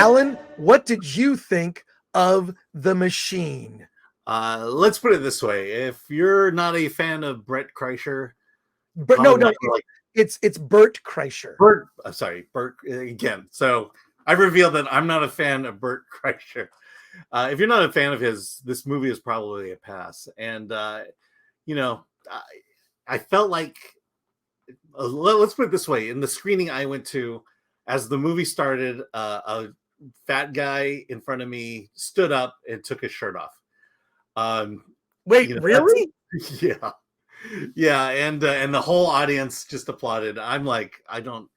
Alan, what did you think of The Machine? Let's put it this way: if you're not a fan of Brett Kreischer, But no, it's Bert Kreischer. Bert again. So I revealed that I'm not a fan of Bert Kreischer. If you're not a fan of his, this movie is probably a pass. And I felt like, let's put it this way: in the screening I went to, as the movie started, a fat guy in front of me stood up and took his shirt off. Wait, really? Yeah, and the whole audience just applauded. I'm like, I don't,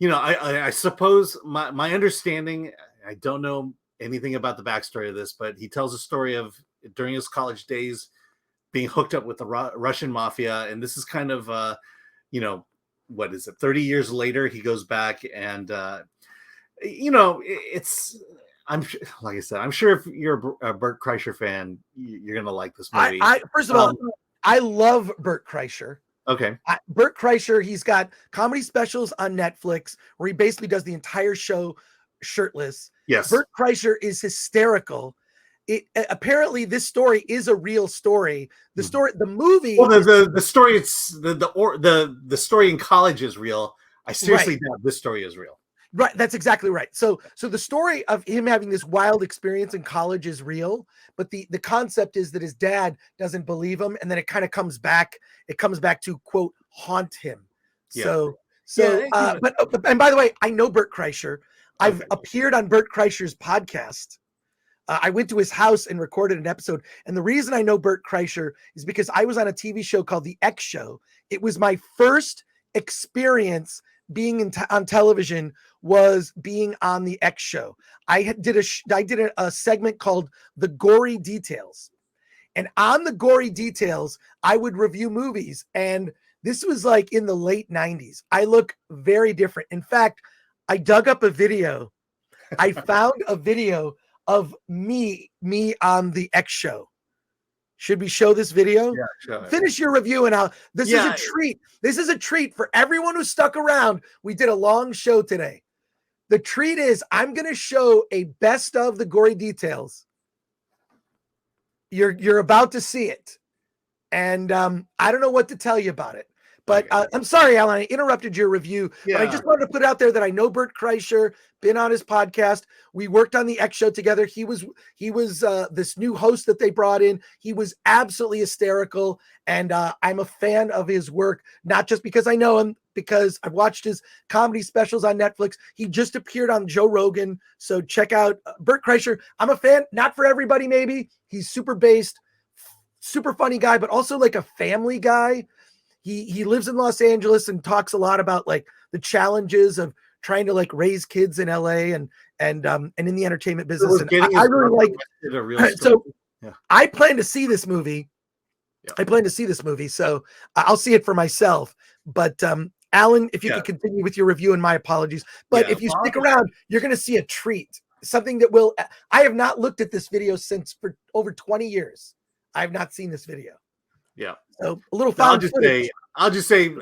I suppose my understanding, I don't know anything about the backstory of this, but he tells a story of during his college days being hooked up with the Russian mafia, and this is kind of what is it? 30 years later, he goes back and it's. Like I said, I'm sure if you're a Bert Kreischer fan, you're gonna like this movie. First of all, I love Bert Kreischer. Okay. Bert Kreischer, he's got comedy specials on Netflix where he basically does the entire show shirtless. Yes. Bert Kreischer is hysterical. Apparently this story is a real story. The story, the movie. Well, the story, it's the story in college is real. I seriously doubt this story is real. Right, that's exactly right. So the story of him having this wild experience in college is real, but the concept is that his dad doesn't believe him, and then it kind of comes back. It comes back to quote haunt him. Yeah. But by the way, I know Bert Kreischer. I've appeared on Bert Kreischer's podcast. I went to his house and recorded an episode, and the reason I know Bert Kreischer is because I was on a TV show called The X Show. It was my first experience being on television, was being on The X Show. I did a segment called The Gory Details. And on The Gory Details, I would review movies. And this was like in the late 90s. I look very different. In fact, I dug up a video. I found a video of me on The X Show. Should we show this video? Yeah, sure. Finish your review and this is a treat. This is a treat for everyone who stuck around. We did a long show today. The treat is I'm going to show a best of The Gory Details. You're about to see it. And I don't know what to tell you about it. But I'm sorry, Alan, I interrupted your review. Yeah. But I just wanted to put out there that I know Bert Kreischer, been on his podcast. We worked on The X Show together. He was this new host that they brought in. He was absolutely hysterical. And I'm a fan of his work, not just because I know him, because I've watched his comedy specials on Netflix. He just appeared on Joe Rogan. So check out Bert Kreischer. I'm a fan, not for everybody, maybe. He's super based, super funny guy, but also like a family guy. He lives in Los Angeles and talks a lot about like the challenges of trying to like raise kids in LA and in the entertainment business. And I really like. So I plan to see this movie. Yeah. I plan to see this movie, so I'll see it for myself. But Alan, if you could continue with your review, and my apologies. But if you stick around, you're going to see a treat. Something that will. I have not looked at this video for over 20 years. I have not seen this video. Yeah. So a little found footage. I'll just say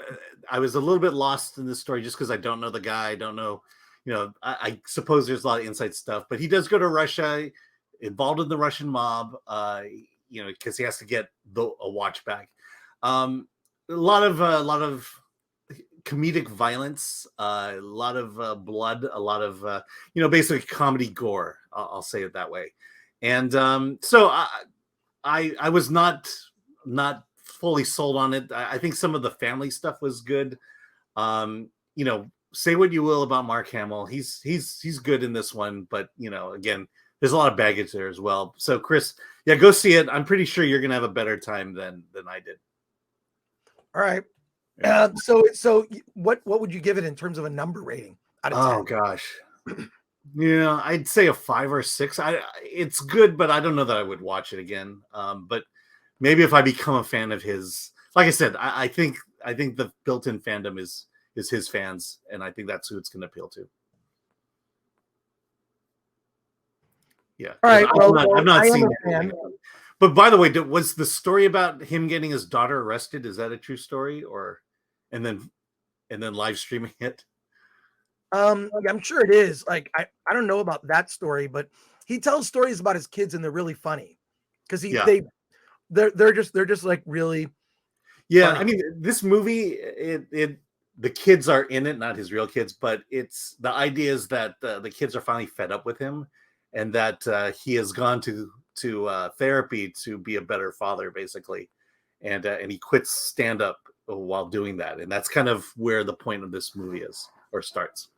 I was a little bit lost in this story just because I don't know the guy. I don't know, I suppose there's a lot of inside stuff, but he does go to Russia, involved in the Russian mob, because he has to get a watch back. A lot of comedic violence, a lot of blood, a lot of, basically comedy gore. I'll say it that way. And so I was not fully sold on it. I think some of the family stuff was good. Say what you will about Mark Hamill. He's good in this one, but again, there's a lot of baggage there as well. So Chris, go see it. I'm pretty sure you're gonna have a better time than I did. All right. So what would you give it in terms of a number rating out of 10? Oh gosh. I'd say a 5 or 6. It's good, but I don't know that I would watch it again. But maybe if I become a fan of his, like I said, I think the built-in fandom is his fans, and I think that's who it's going to appeal to. Yeah. All right. I've not seen it. But by the way, was the story about him getting his daughter arrested? Is that a true story, and then live streaming it? Yeah, I'm sure it is. Like I don't know about that story, but he tells stories about his kids and they're really funny because they're just like really Yeah, funny. I mean, this movie, the kids are in it, not his real kids, but it's the idea is that the kids are finally fed up with him, and that he has gone to therapy to be a better father, basically, and he quits stand up while doing that, and that's kind of where the point of this movie is or starts.